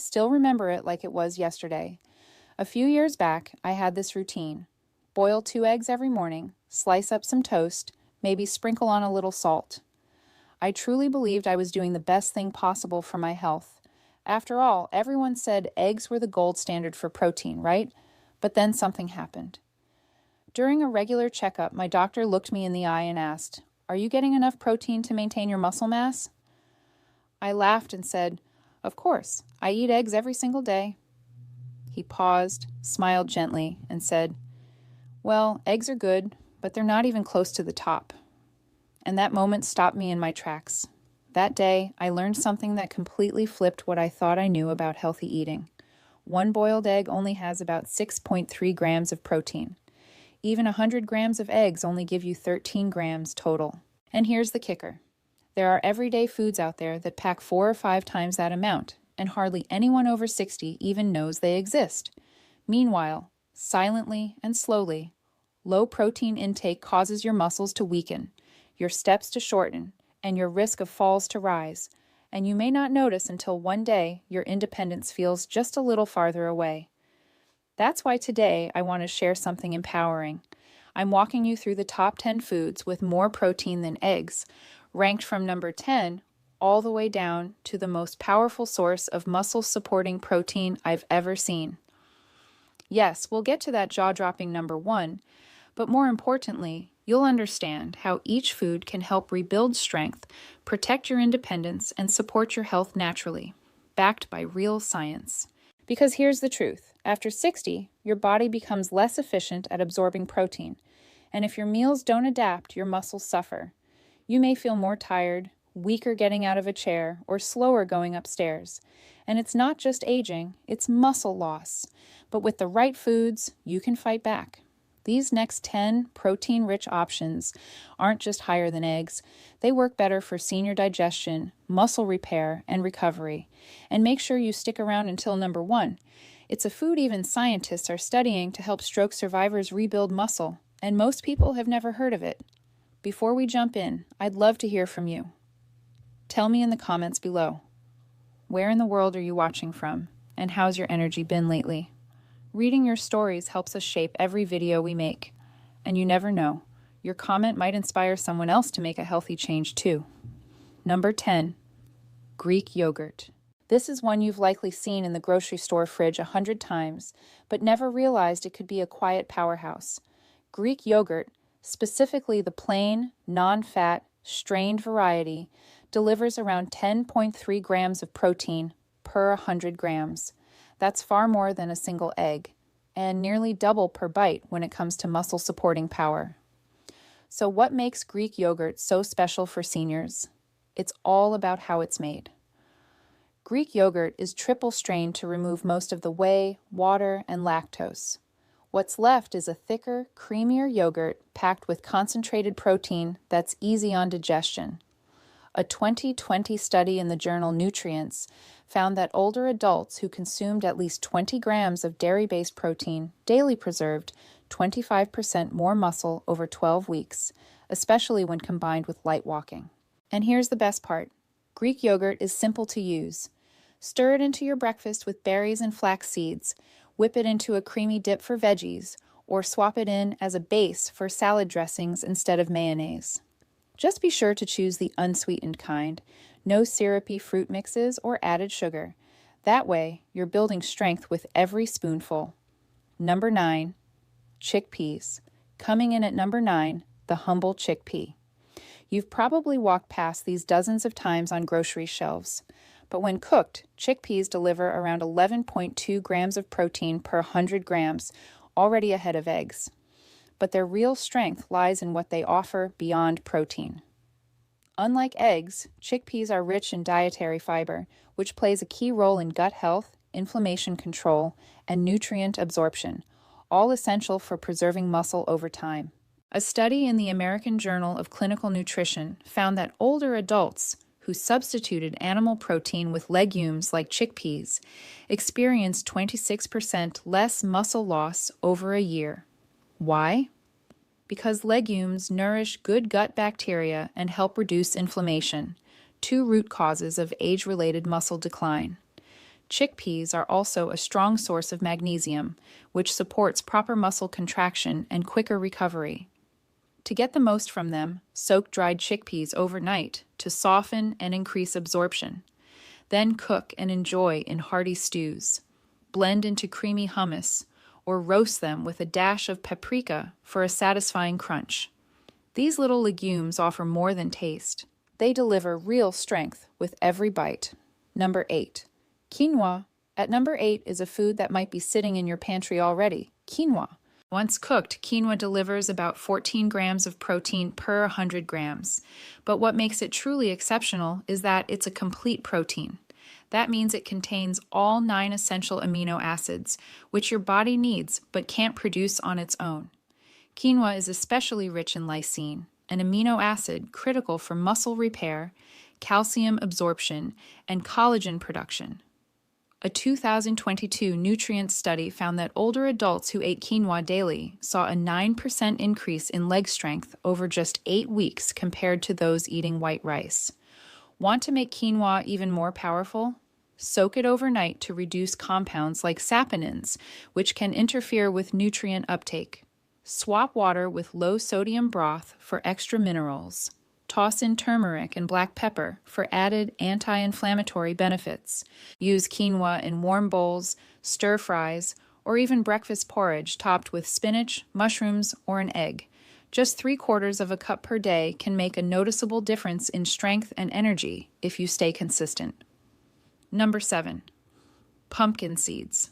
Still remember it like it was yesterday. A few years back, I had this routine. Boil 2 eggs every morning, slice up some toast, maybe sprinkle on a little salt. I truly believed I was doing the best thing possible for my health. After all, everyone said eggs were the gold standard for protein, right? But then something happened. During a regular checkup, my doctor looked me in the eye and asked, "Are you getting enough protein to maintain your muscle mass?" I laughed and said, "Of course, I eat eggs every single day." He paused, smiled gently, and said, "Well, eggs are good, but they're not even close to the top." And that moment stopped me in my tracks. That day, I learned something that completely flipped what I thought I knew about healthy eating. One boiled egg only has about 6.3 grams of protein. Even 100 grams of eggs only give you 13 grams total. And here's the kicker. There are everyday foods out there that pack 4 or 5 times that amount, and hardly anyone over 60 even knows they exist. Meanwhile, silently and slowly, low protein intake causes your muscles to weaken, your steps to shorten, and your risk of falls to rise. And you may not notice until one day your independence feels just a little farther away. That's why today I want to share something empowering. I'm walking you through the top 10 foods with more protein than eggs, ranked from number 10 all the way down to the most powerful source of muscle-supporting protein I've ever seen. Yes, we'll get to that jaw-dropping number 1, but more importantly, you'll understand how each food can help rebuild strength, protect your independence, and support your health naturally, backed by real science. Because here's the truth. After 60, your body becomes less efficient at absorbing protein, and if your meals don't adapt, your muscles suffer. You may feel more tired, weaker getting out of a chair, or slower going upstairs. And it's not just aging, it's muscle loss. But with the right foods, you can fight back. These next 10 protein-rich options aren't just higher than eggs. They work better for senior digestion, muscle repair, and recovery. And make sure you stick around until number 1. It's a food even scientists are studying to help stroke survivors rebuild muscle, and most people have never heard of it. Before we jump in, I'd love to hear from you. Tell me in the comments below. Where in the world are you watching from? And how's your energy been lately? Reading your stories helps us shape every video we make. And you never know, your comment might inspire someone else to make a healthy change too. Number 10, Greek yogurt. This is one you've likely seen in the grocery store fridge 100 times, but never realized it could be a quiet powerhouse. Greek yogurt, specifically the plain, non-fat, strained variety, delivers around 10.3 grams of protein per 100 grams. That's far more than a single egg, and nearly double per bite when it comes to muscle-supporting power. So what makes Greek yogurt so special for seniors? It's all about how it's made. Greek yogurt is triple strained to remove most of the whey, water, and lactose. What's left is a thicker, creamier yogurt packed with concentrated protein that's easy on digestion. A 2020 study in the journal Nutrients found that older adults who consumed at least 20 grams of dairy-based protein daily preserved 25% more muscle over 12 weeks, especially when combined with light walking. And here's the best part. Greek yogurt is simple to use. Stir it into your breakfast with berries and flax seeds, whip it into a creamy dip for veggies, or swap it in as a base for salad dressings instead of mayonnaise. Just be sure to choose the unsweetened kind, no syrupy fruit mixes or added sugar. That way, you're building strength with every spoonful. Number 9, chickpeas. Coming in at number 9, the humble chickpea. You've probably walked past these dozens of times on grocery shelves. But when cooked, chickpeas deliver around 11.2 grams of protein per 100 grams, already ahead of eggs. But their real strength lies in what they offer beyond protein. Unlike eggs, chickpeas are rich in dietary fiber, which plays a key role in gut health, inflammation control, and nutrient absorption, all essential for preserving muscle over time. A study in the American Journal of Clinical Nutrition found that older adults who substituted animal protein with legumes like chickpeas experienced 26% less muscle loss over a year. Why? Because legumes nourish good gut bacteria and help reduce inflammation, 2 root causes of age-related muscle decline. Chickpeas are also a strong source of magnesium, which supports proper muscle contraction and quicker recovery. To get the most from them, soak dried chickpeas overnight to soften and increase absorption. Then cook and enjoy in hearty stews. Blend into creamy hummus, or roast them with a dash of paprika for a satisfying crunch. These little legumes offer more than taste. They deliver real strength with every bite. Number 8. Quinoa. At number 8 is a food that might be sitting in your pantry already, quinoa. Once cooked, quinoa delivers about 14 grams of protein per 100 grams. But what makes it truly exceptional is that it's a complete protein. That means it contains all 9 essential amino acids, which your body needs but can't produce on its own. Quinoa is especially rich in lysine, an amino acid critical for muscle repair, calcium absorption, and collagen production. A 2022 nutrient study found that older adults who ate quinoa daily saw a 9% increase in leg strength over just 8 weeks compared to those eating white rice. Want to make quinoa even more powerful? Soak it overnight to reduce compounds like saponins, which can interfere with nutrient uptake. Swap water with low-sodium broth for extra minerals. Toss in turmeric and black pepper for added anti-inflammatory benefits. Use quinoa in warm bowls, stir-fries, or even breakfast porridge topped with spinach, mushrooms, or an egg. Just 3/4 of a cup per day can make a noticeable difference in strength and energy if you stay consistent. Number 7. Pumpkin seeds.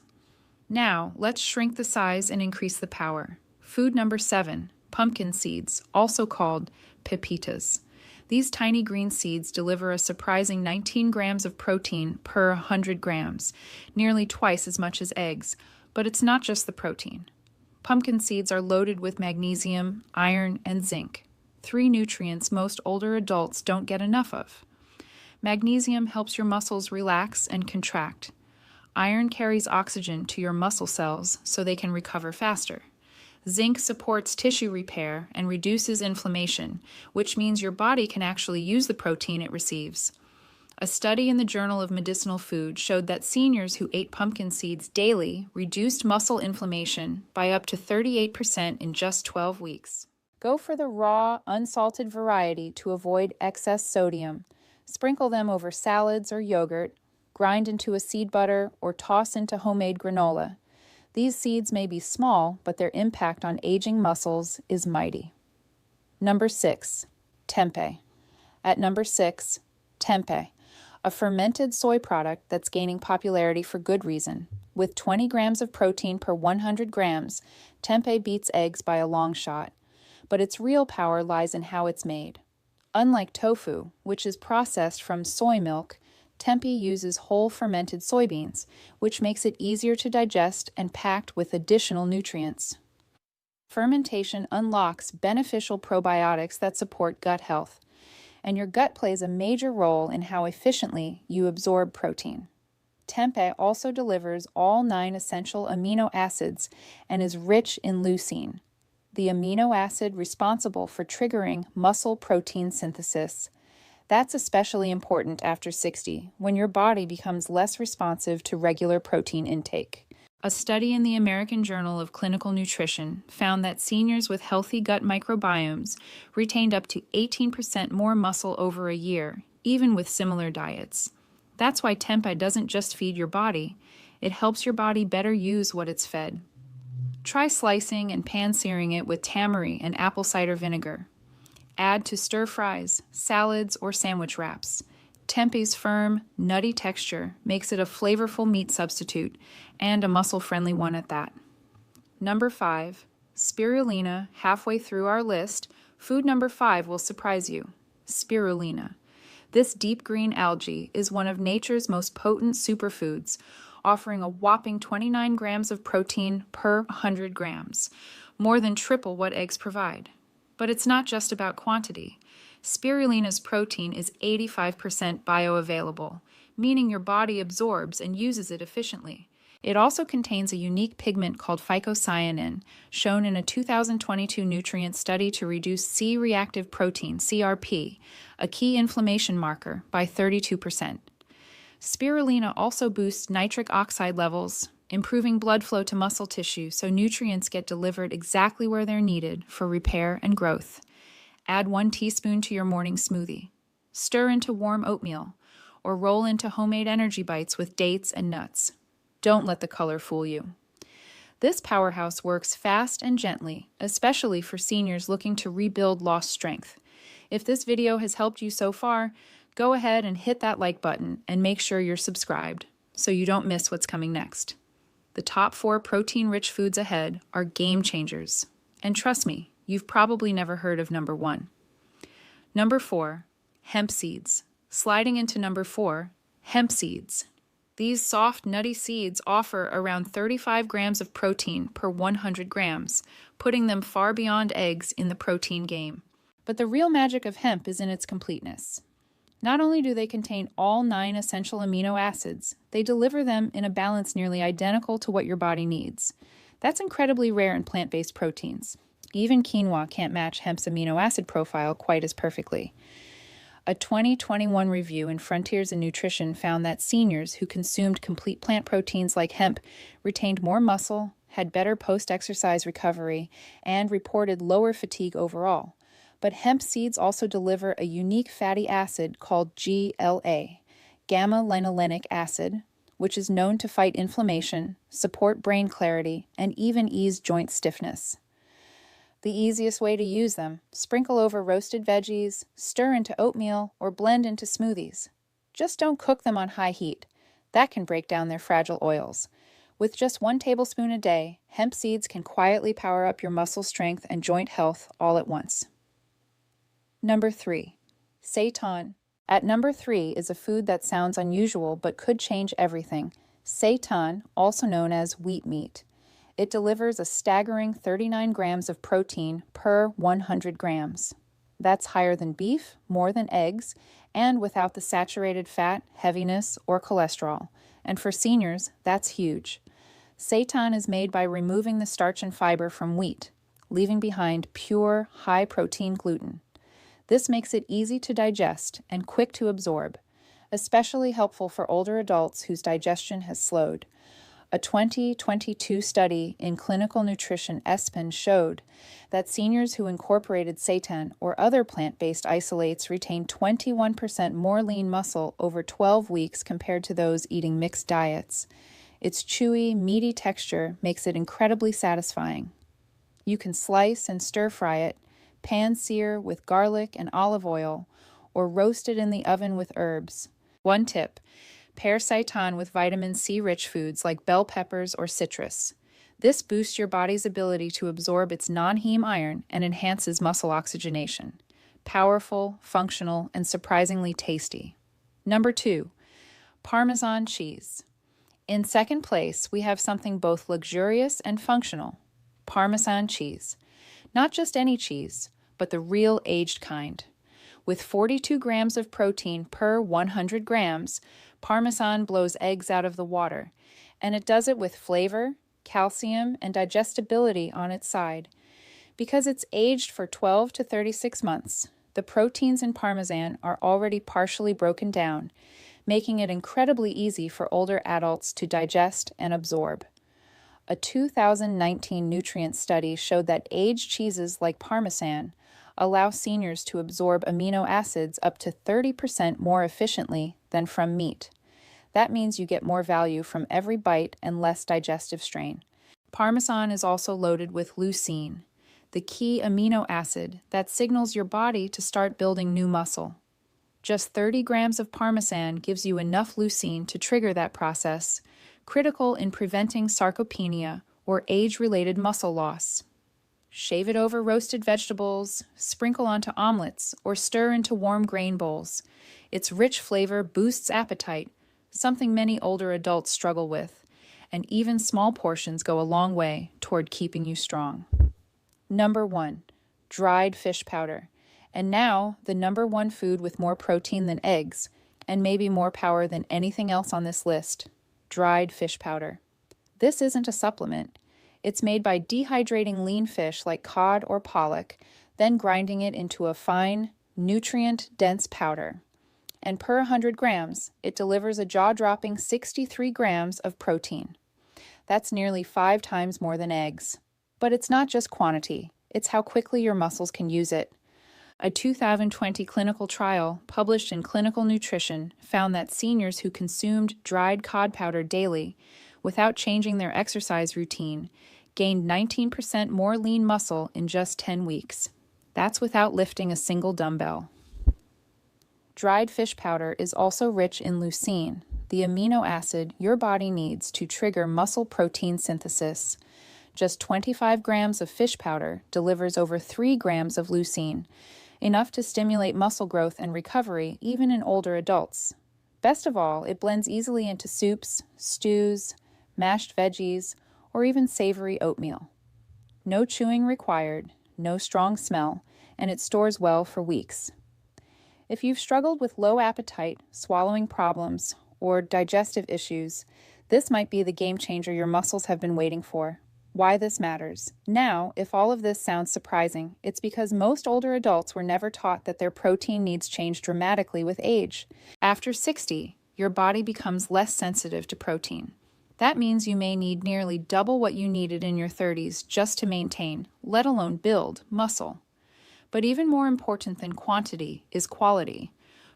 Now, let's shrink the size and increase the power. Food number 7, pumpkin seeds, also called pepitas. These tiny green seeds deliver a surprising 19 grams of protein per 100 grams, nearly twice as much as eggs, but it's not just the protein. Pumpkin seeds are loaded with magnesium, iron, and zinc, 3 nutrients most older adults don't get enough of. Magnesium helps your muscles relax and contract. Iron carries oxygen to your muscle cells so they can recover faster. Zinc supports tissue repair and reduces inflammation, which means your body can actually use the protein it receives. A study in the Journal of Medicinal Food showed that seniors who ate pumpkin seeds daily reduced muscle inflammation by up to 38% in just 12 weeks. Go for the raw, unsalted variety to avoid excess sodium. Sprinkle them over salads or yogurt, grind into a seed butter, or toss into homemade granola. These seeds may be small, but their impact on aging muscles is mighty. Number 6, tempeh. At number 6, tempeh, a fermented soy product that's gaining popularity for good reason. With 20 grams of protein per 100 grams, tempeh beats eggs by a long shot. But its real power lies in how it's made. Unlike tofu, which is processed from soy milk, tempeh uses whole fermented soybeans, which makes it easier to digest and packed with additional nutrients. Fermentation unlocks beneficial probiotics that support gut health, and your gut plays a major role in how efficiently you absorb protein. Tempeh also delivers all 9 essential amino acids and is rich in leucine, the amino acid responsible for triggering muscle protein synthesis. That's especially important after 60, when your body becomes less responsive to regular protein intake. A study in the American Journal of Clinical Nutrition found that seniors with healthy gut microbiomes retained up to 18% more muscle over a year, even with similar diets. That's why tempeh doesn't just feed your body, it helps your body better use what it's fed. Try slicing and pan-searing it with tamari and apple cider vinegar. Add to stir-fries, salads, or sandwich wraps. Tempeh's firm, nutty texture makes it a flavorful meat substitute, and a muscle-friendly one at that. Number 5, spirulina. Halfway through our list, food number 5 will surprise you. Spirulina. This deep green algae is one of nature's most potent superfoods, offering a whopping 29 grams of protein per 100 grams, more than triple what eggs provide. But it's not just about quantity. Spirulina's protein is 85% bioavailable, meaning your body absorbs and uses it efficiently. It also contains a unique pigment called phycocyanin, shown in a 2022 nutrient study to reduce C-reactive protein, CRP, a key inflammation marker, by 32%. Spirulina also boosts nitric oxide levels, improving blood flow to muscle tissue so nutrients get delivered exactly where they're needed for repair and growth. Add 1 teaspoon to your morning smoothie. Stir into warm oatmeal, or roll into homemade energy bites with dates and nuts. Don't let the color fool you. This powerhouse works fast and gently, especially for seniors looking to rebuild lost strength. If this video has helped you so far, go ahead and hit that like button and make sure you're subscribed so you don't miss what's coming next. The top 4 protein-rich foods ahead are game changers. And trust me, you've probably never heard of number 1. Number 4, hemp seeds. Sliding into number 4, hemp seeds. These soft, nutty seeds offer around 35 grams of protein per 100 grams, putting them far beyond eggs in the protein game. But the real magic of hemp is in its completeness. Not only do they contain all 9 essential amino acids, they deliver them in a balance nearly identical to what your body needs. That's incredibly rare in plant-based proteins. Even quinoa can't match hemp's amino acid profile quite as perfectly. A 2021 review in Frontiers in Nutrition found that seniors who consumed complete plant proteins like hemp retained more muscle, had better post-exercise recovery, and reported lower fatigue overall. But hemp seeds also deliver a unique fatty acid called GLA, gamma-linolenic acid, which is known to fight inflammation, support brain clarity, and even ease joint stiffness. The easiest way to use them: sprinkle over roasted veggies, stir into oatmeal, or blend into smoothies. Just don't cook them on high heat. That can break down their fragile oils. With just 1 tablespoon a day, hemp seeds can quietly power up your muscle strength and joint health all at once. Number 3, seitan. At number 3 is a food that sounds unusual but could change everything. Seitan, also known as wheat meat. It delivers a staggering 39 grams of protein per 100 grams. That's higher than beef, more than eggs, and without the saturated fat, heaviness, or cholesterol. And for seniors, that's huge. Seitan is made by removing the starch and fiber from wheat, leaving behind pure, high-protein gluten. This makes it easy to digest and quick to absorb, especially helpful for older adults whose digestion has slowed. A 2022 study in Clinical Nutrition ESPN showed that seniors who incorporated seitan or other plant-based isolates retained 21% more lean muscle over 12 weeks compared to those eating mixed diets. Its chewy, meaty texture makes it incredibly satisfying. You can slice and stir-fry it, pan-sear with garlic and olive oil, or roast it in the oven with herbs. One tip: pair seitan with vitamin C-rich foods like bell peppers or citrus. This boosts your body's ability to absorb its non-heme iron and enhances muscle oxygenation. Powerful, functional, and surprisingly tasty. Number 2, Parmesan cheese. In second place, we have something both luxurious and functional: Parmesan cheese. Not just any cheese, but the real aged kind. With 42 grams of protein per 100 grams, Parmesan blows eggs out of the water, and it does it with flavor, calcium, and digestibility on its side. Because it's aged for 12 to 36 months, the proteins in Parmesan are already partially broken down, making it incredibly easy for older adults to digest and absorb. A 2019 nutrient study showed that aged cheeses like Parmesan allow seniors to absorb amino acids up to 30% more efficiently than from meat. That means you get more value from every bite and less digestive strain. Parmesan is also loaded with leucine, the key amino acid that signals your body to start building new muscle. Just 30 grams of Parmesan gives you enough leucine to trigger that process, critical in preventing sarcopenia or age-related muscle loss. Shave it over roasted vegetables, sprinkle onto omelets, or stir into warm grain bowls. Its rich flavor boosts appetite, something many older adults struggle with, and even small portions go a long way toward keeping you strong. Number 1, dried fish powder. And now, the number 1 food with more protein than eggs, and maybe more power than anything else on this list: dried fish powder. This isn't a supplement. It's made by dehydrating lean fish like cod or pollock, then grinding it into a fine, nutrient-dense powder. and per 100 grams, it delivers a jaw-dropping 63 grams of protein. That's nearly 5 times more than eggs. But it's not just quantity, it's how quickly your muscles can use it. A 2020 clinical trial published in Clinical Nutrition found that seniors who consumed dried cod powder daily, without changing their exercise routine, gained 19% more lean muscle in just 10 weeks. That's without lifting a single dumbbell. Dried fish powder is also rich in leucine, the amino acid your body needs to trigger muscle protein synthesis. Just 25 grams of fish powder delivers over 3 grams of leucine, enough to stimulate muscle growth and recovery even in older adults. Best of all, it blends easily into soups, stews, mashed veggies, or even savory oatmeal. No chewing required, no strong smell, and it stores well for weeks. If you've struggled with low appetite, swallowing problems, or digestive issues, this might be the game changer your muscles have been waiting for. Why this matters. Now, if all of this sounds surprising, it's because most older adults were never taught that their protein needs change dramatically with age. After 60, your body becomes less sensitive to protein. That means you may need nearly double what you needed in your 30s just to maintain, let alone build, muscle. But even more important than quantity is quality.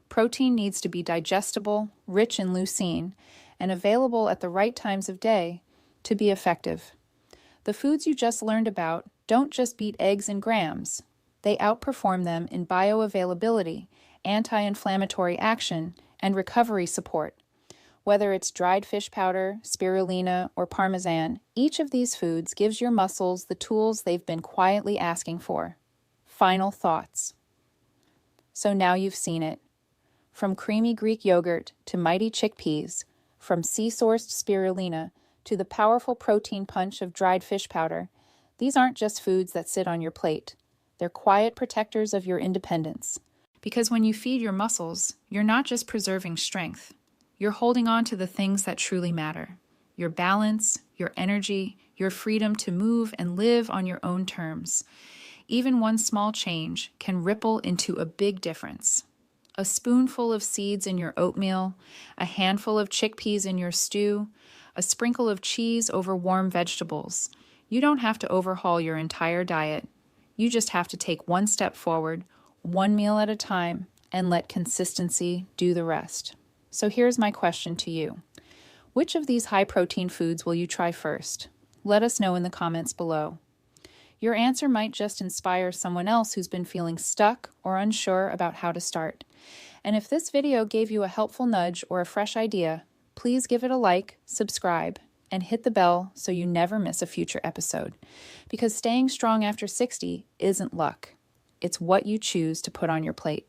Protein needs to be digestible, rich in leucine, and available at the right times of day to be effective. The foods you just learned about don't just beat eggs in grams. They outperform them in bioavailability, anti-inflammatory action, and recovery support. Whether it's dried fish powder, spirulina, or parmesan, each of these foods gives your muscles the tools they've been quietly asking for. Final thoughts. So now you've seen it. From creamy Greek yogurt to mighty chickpeas, from sea-sourced spirulina to the powerful protein punch of dried fish powder, these aren't just foods that sit on your plate. They're quiet protectors of your independence. Because when you feed your muscles, you're not just preserving strength. You're holding on to the things that truly matter. Your balance, your energy, your freedom to move and live on your own terms. Even one small change can ripple into a big difference. A spoonful of seeds in your oatmeal, a handful of chickpeas in your stew, a sprinkle of cheese over warm vegetables. You don't have to overhaul your entire diet. You just have to take one step forward, one meal at a time, and let consistency do the rest. So here's my question to you. Which of these high-protein foods will you try first? Let us know in the comments below. Your answer might just inspire someone else who's been feeling stuck or unsure about how to start. And if this video gave you a helpful nudge or a fresh idea, please give it a like, subscribe, and hit the bell so you never miss a future episode. Because staying strong after 60 isn't luck. It's what you choose to put on your plate.